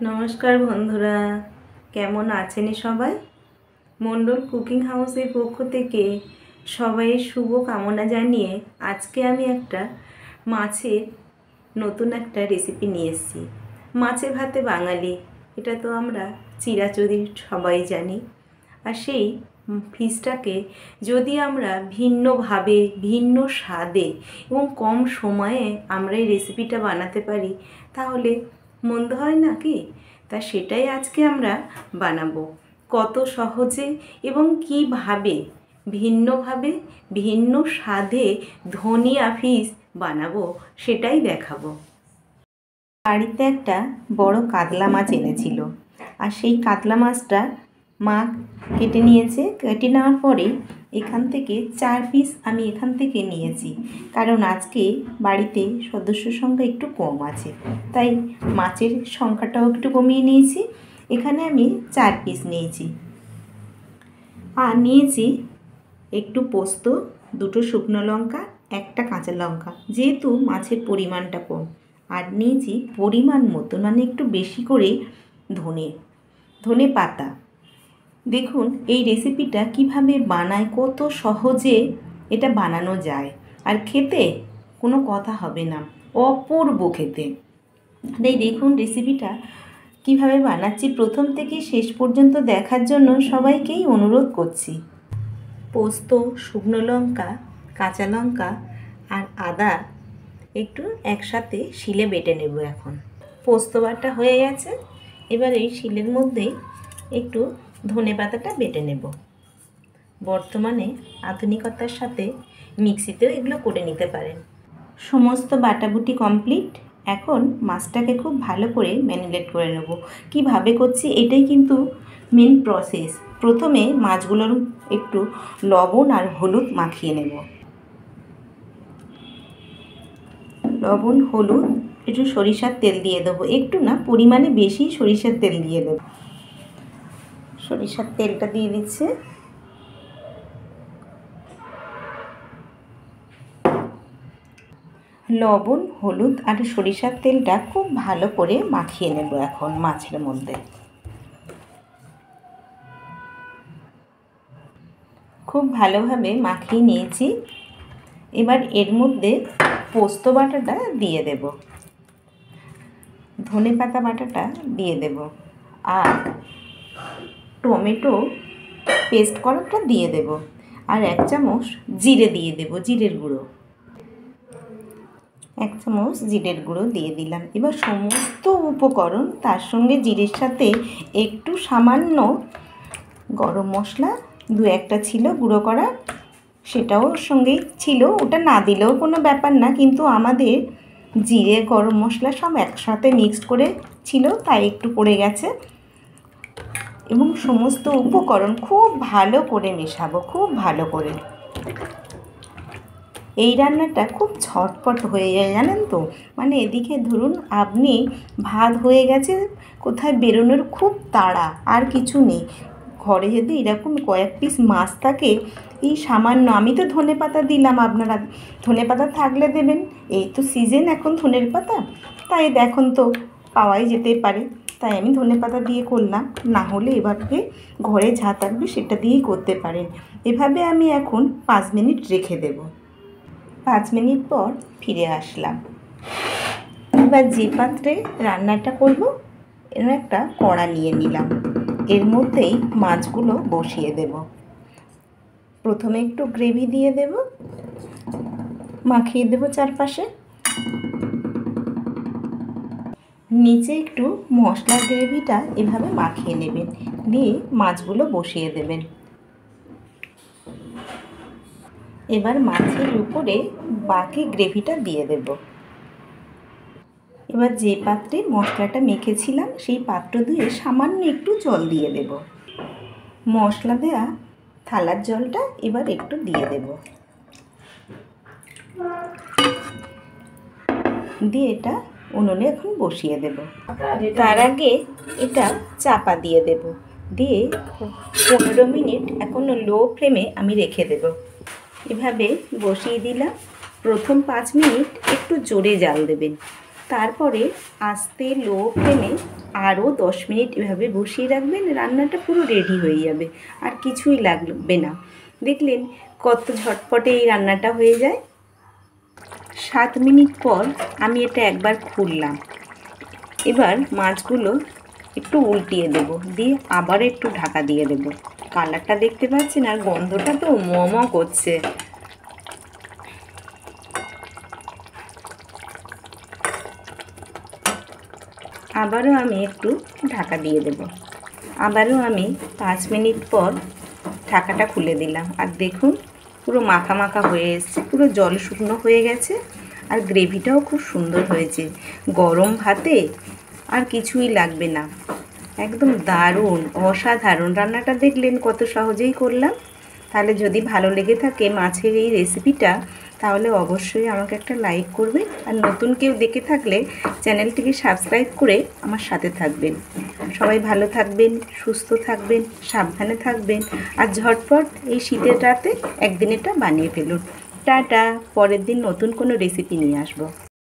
নমস্কার বন্ধুরা, কেমন আছেন সবাই? মণ্ডল কুকিং হাউসের পক্ষ থেকে সবাই শুভ কামনা জানিয়ে আজকে আমি একটা মাছের নতুন একটা রেসিপি নিয়ে এসেছি। মাছে ভাতে বাঙালি, এটা তো আমরা চিরাচরিত সবাই জানি। আর সেই ফিশটাকে যদি আমরা ভিন্নভাবে, ভিন্ন স্বাদে এবং কম সময়ে আমরা এই রেসিপিটা বানাতে পারি তাহলে মন্দ হয় না কি? তা সেটাই আজকে আমরা বানাবো। কত সহজে এবং কিভাবে ভিন্নভাবে, ভিন্ন স্বাদে ধনিয়া ফিশ বানাবো সেটাই দেখাবো। বাড়িতে একটা বড় কাতলা মাছ এনেছিল, আর সেই কাতলা মাছটা মা কেটে নিয়েছে। কেটে নেওয়ার পরে এখান থেকে 4 পিস আমি এখান থেকে নিয়েছি, কারণ আজকে বাড়িতে সদস্য সংখ্যা একটু কম আছে, তাই মাছের সংখ্যাটাও একটু কমিয়ে নিয়েছি। এখানে আমি 4 পিস নিয়েছি। আর নিয়েছি একটু পোস্ত, 2টো শুকনো লঙ্কা, 1টা কাঁচা লঙ্কা, যেহেতু মাছের পরিমাণটা কম। আর নিয়েছি পরিমাণ মতো, মানে একটু বেশি করে ধনে পাতা। দেখুন এই রেসিপিটা কিভাবে বানায়, কত সহজে এটা বানানো যায়, আর খেতে কোনো কথা হবে না, অপূর্ব খেতে। তাই দেখুন রেসিপিটা কিভাবে বানাচ্ছি, প্রথম থেকে শেষ পর্যন্ত দেখার জন্য সবাইকেই অনুরোধ করছি। পোস্ত, শুকনো লঙ্কা, কাঁচা লঙ্কা আর আদা একটু একসাথে শিলে বেটে নেব। এখন পোস্ত বাটা হয়ে গেছে, এবার এই শিলের মধ্যেই একটু ধনে পাতাটা বেটে নেব। বর্তমানে আধুনিকতার সাথে মিক্সিতেও এগুলো করে নিতে পারেন। সমস্ত বাটাবুটি কমপ্লিট। এখন মাছটাকে খুব ভালো করে ম্যারিনেট করে নেব। কিভাবে করছি এটাই কিন্তু মেন প্রসেস। প্রথমে মাছগুলোর একটু লবণ আর হলুদ মাখিয়ে নেব। লবণ, হলুদ, একটু সরিষার তেল দিয়ে দেবো, একটু না পরিমাণে বেশি সরিষার তেল দিয়ে দেবো। সরিষার তেলটা দিয়ে দিচ্ছে। লবণ, হলুদ আর সরিষার তেলটা খুব ভালো করে মাখিয়ে নেব এখন মাছের মধ্যে। খুব ভালোভাবে মাখিয়ে নিয়েছি। এবার এর মধ্যে পোস্ত বাটাটা দিয়ে দেব, ধনে পাতা বাটাটা দিয়ে দেব, আর টমেটো পেস্ট করাটা দিয়ে দেব, আর 1 চামচ জিরে দিয়ে দেব, জিরের গুঁড়ো। 1 চামচ জিরের গুঁড়ো দিয়ে দিলাম। এবার সমস্ত উপকরণ, তার সঙ্গে জিরের সাথে একটু সামান্য গরম মশলা 2-1টা ছিল গুঁড়ো করা, সেটাও সঙ্গেই ছিল। ওটা না দিলেও কোনো ব্যাপার না, কিন্তু আমাদের জিরে গরম মশলা সব একসাথে মিক্সড করে ছিল, তাই একটু পড়ে গেছে। এবং সমস্ত উপকরণ খুব ভালো করে মেশাবো, খুব ভালো করে। এই রান্নাটা খুব ঝটপট হয়ে যায়, জানেন তো। মানে এদিকে ধরুন আপনি ভাত হয়ে গেছে, কোথায় বেরোনোর খুব তাড়া, আর কিছু নেই, ঘরে যদি এরকম কয়েক পিস মাছ থাকে, এই সামান্য, আমি তো ধনে পাতা দিলাম, আপনারা ধনে পাতা থাকলে দেবেন। এই তো সিজন এখন ধনের পাতা, তাই এখন তো পাওয়াই যেতে পারে, তাই আমি ধনে পাতা দিয়ে করলাম। না হলে এভাবে ঘরে যা থাকবে সেটা দিয়েই করতে পারেন। এভাবে আমি এখন 5 মিনিট রেখে দেব। 5 মিনিট পর ফিরে আসলাম। এবার যে পাত্রে রান্নাটা করব এর একটা কড়া নিয়ে নিলাম, এর মধ্যেই মাছগুলো বসিয়ে দেব। প্রথমে একটু গ্রেভি দিয়ে দেব, মাখিয়ে দেব চারপাশে। নিচে একটু মশলার গ্রেভিটা এভাবে মাখিয়ে নেবেন, দিয়ে মাছগুলো বসিয়ে দেবেন। এবার মাছের উপরে বাকি গ্রেভিটা দিয়ে দেব। এবার যে পাত্রে মশলাটা মেখেছিলাম সেই পাত্র ধুয়ে সামান্য একটু জল দিয়ে দেব। মশলা দেওয়া থালার জলটা এবার একটু দিয়ে দেব, দিয়ে এটা উনুনে এখন বসিয়ে দেব। তার আগে এটা চাপা দিয়ে দেব, দিয়ে 15 মিনিট এখন লো ফ্লেমে আমি রেখে দেব। এভাবে বসিয়ে দিলাম। প্রথম 5 মিনিট একটু জোরে জাল দেবেন, তারপরে আস্তে লো ফ্লেমে আরও 10 মিনিট এভাবে বসিয়ে রাখবেন, রান্নাটা পুরো রেডি হয়ে যাবে, আর কিছুই লাগবে না। দেখলেন কত ঝটপটে এই রান্নাটা হয়ে যায়। 7 মিনিট পর আমি এটা একবার খুললাম। এবার মাছগুলো একটু উল্টিয়ে দেব, দিয়ে আবার একটু ঢাকা দিয়ে দেব। কালারটা দেখতে পাচ্ছেন, আর গন্ধটা তো ম করছে। আবারও আমি একটু ঢাকা দিয়ে দেব। আবারও আমি 5 মিনিট পর ঢাকাটা খুলে দিলাম, আর দেখুন পুরো মাখা মাখা হয়ে এসছে, পুরো জল শুকনো হয়ে গেছে, আর গ্রেভিটাও খুব সুন্দর হয়েছে। গরম ভাতে আর কিছুই লাগবে না, একদম দারুণ অসাধারণ। রান্নাটা দেখলেন কত সহজেই করলাম। তাহলে যদি ভালো লেগে থাকে মাছের এই রেসিপিটা, তাহলে অবশ্যই আমাকে একটা লাইক করবেন, আর নতুন কেউ দেখে থাকলে চ্যানেলটিকে সাবস্ক্রাইব করে আমার সাথে থাকবেন। সবাই ভালো থাকবেন, সুস্থ থাকবেন, সাবধানে থাকবেন, আর ঝটপট এই শীতের রাতে একদিন এটা বানিয়ে ফেলুন। টাটা, পরের দিন নতুন কোনো রেসিপি নিয়ে আসবো।